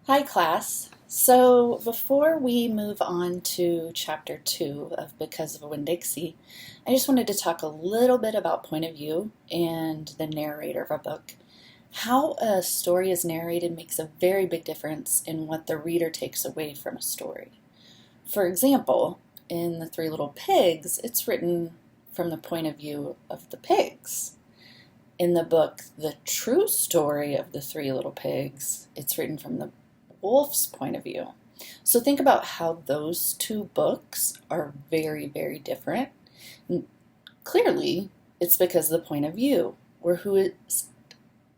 Hi class. So before we move on to chapter 2 of Because of Winn-Dixie, I just wanted to talk a little bit about point of view and the narrator of a book. How a story is narrated makes a very big difference in what the reader takes away from a story. For example, in The Three Little Pigs, it's written from the point of view of the pigs. In the book The True Story of the Three Little Pigs, it's written from the wolf's point of view. So think about how those two books are very, very different. And clearly, it's because of the point of view, or who is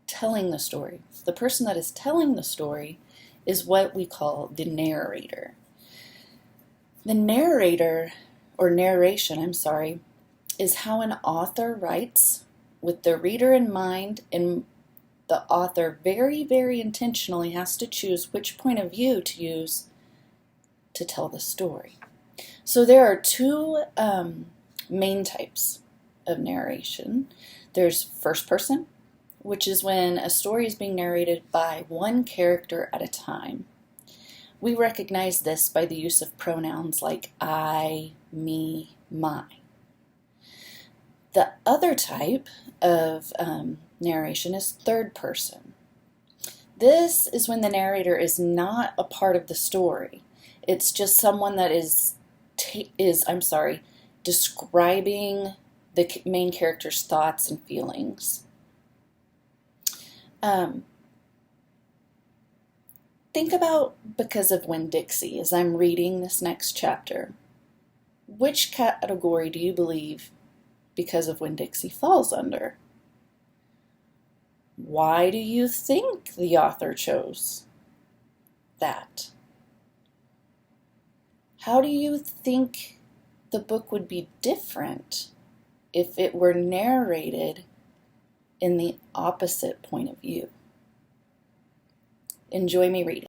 telling the story. The person that is telling the story is what we call the narrator. The narrator, or narration, is how an author writes with the reader in mind, and the author very, very intentionally has to choose which point of view to use to tell the story. So there are two main types of narration. There's first person, which is when a story is being narrated by one character at a time. We recognize this by the use of pronouns like I, me, my. The other type of narration is third person. This is when the narrator is not a part of the story. It's just someone that is describing the main character's thoughts and feelings. Think about Because of Winn-Dixie as I'm reading this next chapter. Which category do you believe Because of Winn-Dixie falls under? Why do you think the author chose that? How do you think the book would be different if it were narrated in the opposite point of view? Enjoy me reading.